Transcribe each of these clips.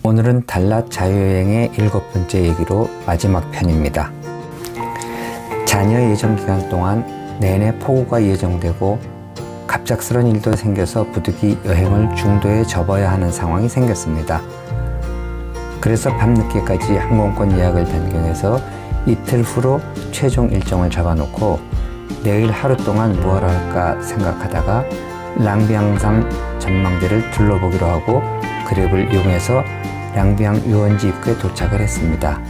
오늘은 달랏 자유여행의 7번째 얘기로 마지막 편입니다. 자녀 예정 기간 동안 내내 폭우가 예정되고 갑작스런 일도 생겨서 부득이 여행을 중도에 접어야 하는 상황이 생겼습니다. 그래서 밤늦게까지 항공권 예약을 변경해서 이틀 후로 최종 일정을 잡아놓고 내일 하루 동안 무엇을 할까 생각하다가 랑비앙산 전망대를 둘러보기로 하고 그랩을 이용해서 랑비앙 유원지 입구에 도착을 했습니다.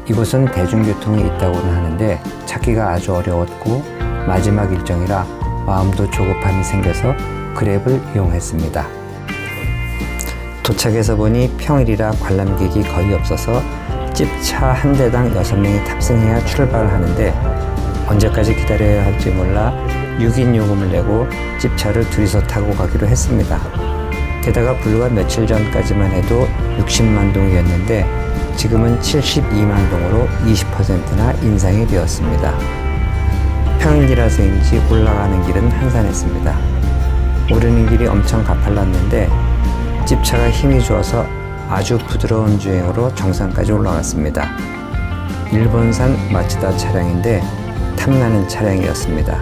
이곳은 대중교통이 있다고는 하는데 찾기가 아주 어려웠고 마지막 일정이라 마음도 조급함이 생겨서 그랩을 이용했습니다. 도착해서 보니 평일이라 관람객이 거의 없어서 찝차 한 대당 6명이 탑승해야 출발을 하는데 언제까지 기다려야 할지 몰라 6인 요금을 내고 찝차를 둘이서 타고 가기로 했습니다. 게다가 불과 며칠 전까지만 해도 60만 동이었는데 지금은 72만 동으로 20%나 인상이 되었습니다. 평일이라서인지 올라가는 길은 한산했습니다. 오르는 길이 엄청 가팔랐는데 찝차가 힘이 좋아서 아주 부드러운 주행으로 정상까지 올라갔습니다. 일본산 마츠다 차량인데 탐나는 차량이었습니다.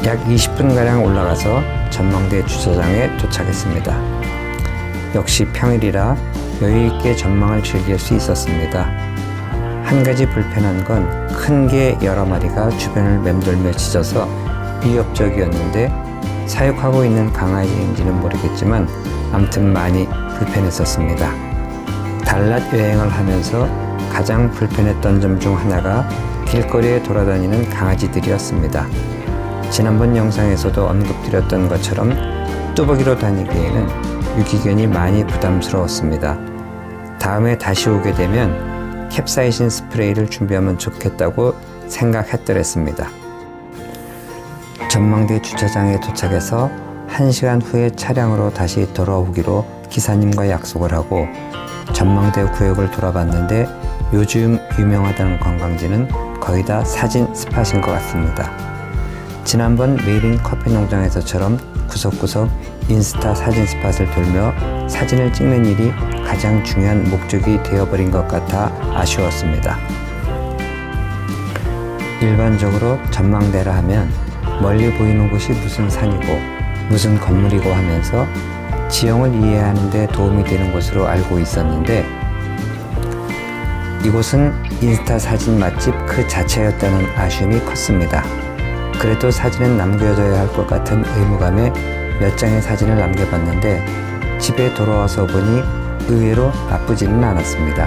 약 20분가량 올라가서 전망대 주차장에 도착했습니다. 역시 평일이라 여유있게 전망을 즐길 수 있었습니다. 한 가지 불편한 건 큰 개 여러 마리가 주변을 맴돌며 짖어서 위협적이었는데 사육하고 있는 강아지인지는 모르겠지만 아무튼 많이 불편했었습니다. 달랏 여행을 하면서 가장 불편했던 점 중 하나가 길거리에 돌아다니는 강아지들이었습니다. 지난번 영상에서도 언급드렸던 것처럼 뚜벅이로 다니기에는 유기견이 많이 부담스러웠습니다. 다음에 다시 오게 되면 캡사이신 스프레이를 준비하면 좋겠다고 생각했더랬습니다. 전망대 주차장에 도착해서 1시간 후에 차량으로 다시 돌아오기로 기사님과 약속을 하고 전망대 구역을 돌아봤는데 요즘 유명하다는 관광지는 거의 다 사진 스팟인 것 같습니다. 지난번 메이린 커피 농장에서처럼 구석구석 인스타 사진 스팟을 돌며 사진을 찍는 일이 가장 중요한 목적이 되어버린 것 같아 아쉬웠습니다. 일반적으로 전망대라 하면 멀리 보이는 곳이 무슨 산이고 무슨 건물이고 하면서 지형을 이해하는 데 도움이 되는 곳으로 알고 있었는데 이곳은 인스타 사진 맛집 그 자체였다는 아쉬움이 컸습니다. 그래도 사진은 남겨둬야 할 것 같은 의무감에 몇 장의 사진을 남겨봤는데 집에 돌아와서 보니 의외로 나쁘지는 않았습니다.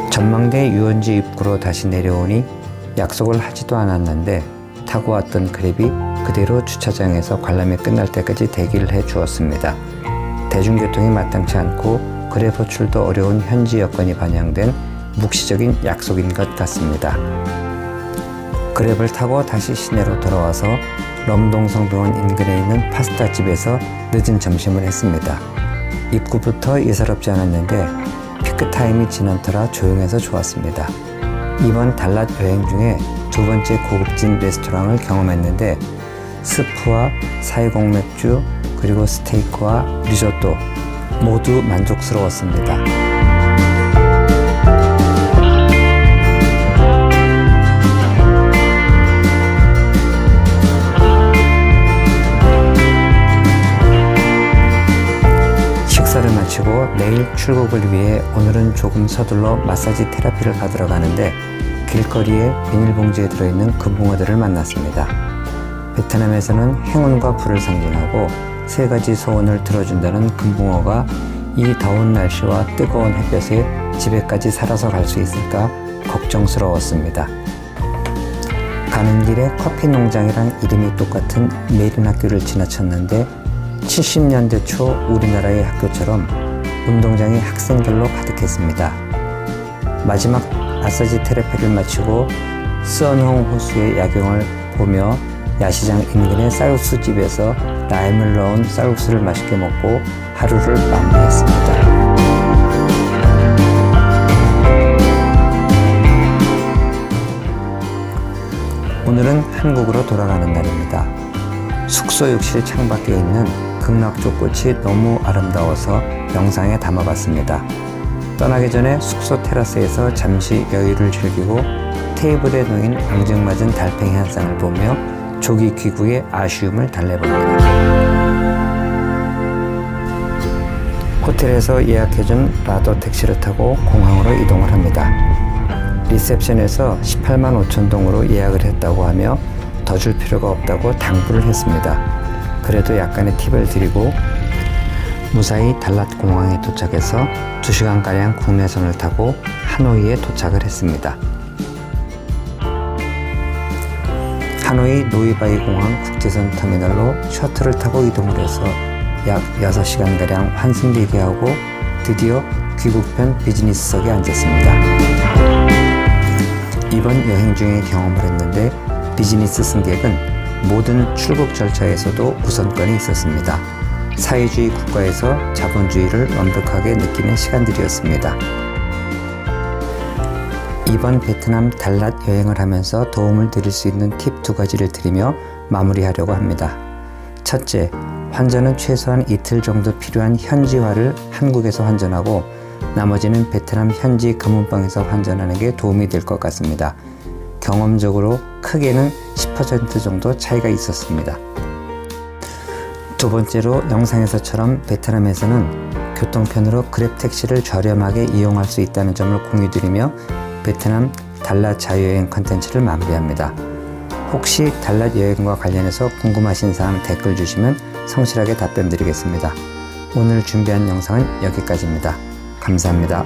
전망대 유원지 입구로 다시 내려오니 약속을 하지도 않았는데 타고 왔던 그랩이 그대로 주차장에서 관람이 끝날 때까지 대기를 해 주었습니다. 대중교통이 마땅치 않고 그랩 호출도 어려운 현지 여건이 반영된 묵시적인 약속인 것 같습니다. 그랩을 타고 다시 시내로 돌아와서 럼동성병원 인근에 있는 파스타집에서 늦은 점심을 했습니다. 입구부터 예사롭지 않았는데 피크타임이 지난 터라 조용해서 좋았습니다. 이번 달랏 여행 중에 두 번째 고급진 레스토랑을 경험했는데 스프와 사이공 맥주 그리고 스테이크와 리조또 모두 만족스러웠습니다. 식사를 마치고 내일 출국을 위해 오늘은 조금 서둘러 마사지 테라피를 받으러 가는데 길거리에 비닐봉지에 들어있는 금붕어들을 만났습니다. 베트남에서는 행운과 불을 상징하고 3가지 소원을 들어준다는 금붕어가 이 더운 날씨와 뜨거운 햇볕에 집에까지 살아서 갈 수 있을까 걱정스러웠습니다. 가는 길에 커피 농장이랑 이름이 똑같은 메린 학교를 지나쳤는데 70년대 초 우리나라의 학교처럼 운동장이 학생들로 가득했습니다. 마지막 마사지 테라피를 마치고 스언홍 호수의 야경을 보며 야시장 인근의 쌀국수 집에서 라임을 넣은 쌀국수를 맛있게 먹고 하루를 마무리했습니다. 오늘은 한국으로 돌아가는 날입니다. 숙소 욕실 창밖에 있는 극락조꽃이 너무 아름다워서 영상에 담아봤습니다. 떠나기 전에 숙소 테라스에서 잠시 여유를 즐기고 테이블에 놓인 앙증맞은 달팽이 한 쌍을 보며 조기 귀국의 아쉬움을 달래봅니다. 호텔에서 예약해준 라더 택시를 타고 공항으로 이동을 합니다. 리셉션에서 18만 5천 동으로 예약을 했다고 하며 더 줄 필요가 없다고 당부를 했습니다. 그래도 약간의 팁을 드리고 무사히 달랏 공항에 도착해서 2시간가량 국내선을 타고 하노이에 도착을 했습니다. 하노이 노이바이 공항 국제선 터미널로 셔틀을 타고 이동을 해서 약 6시간가량 환승 대기하고 드디어 귀국편 비즈니스석에 앉았습니다. 이번 여행 중에 경험을 했는데 비즈니스 승객은 모든 출국 절차에서도 우선권이 있었습니다. 사회주의 국가에서 자본주의를 완벽하게 느끼는 시간들이었습니다. 이번 베트남 달랏 여행을 하면서 도움을 드릴 수 있는 팁 2가지를 드리며 마무리하려고 합니다. 첫째, 환전은 최소한 이틀 정도 필요한 현지화를 한국에서 환전하고 나머지는 베트남 현지 금은방에서 환전하는 게 도움이 될 것 같습니다. 경험적으로 크게는 10% 정도 차이가 있었습니다. 두 번째로 영상에서처럼 베트남에서는 교통편으로 그랩 택시를 저렴하게 이용할 수 있다는 점을 공유드리며 베트남 달랏 자유여행 컨텐츠를 마무리합니다. 혹시 달랏 여행과 관련해서 궁금하신 사항 댓글 주시면 성실하게 답변 드리겠습니다. 오늘 준비한 영상은 여기까지입니다. 감사합니다.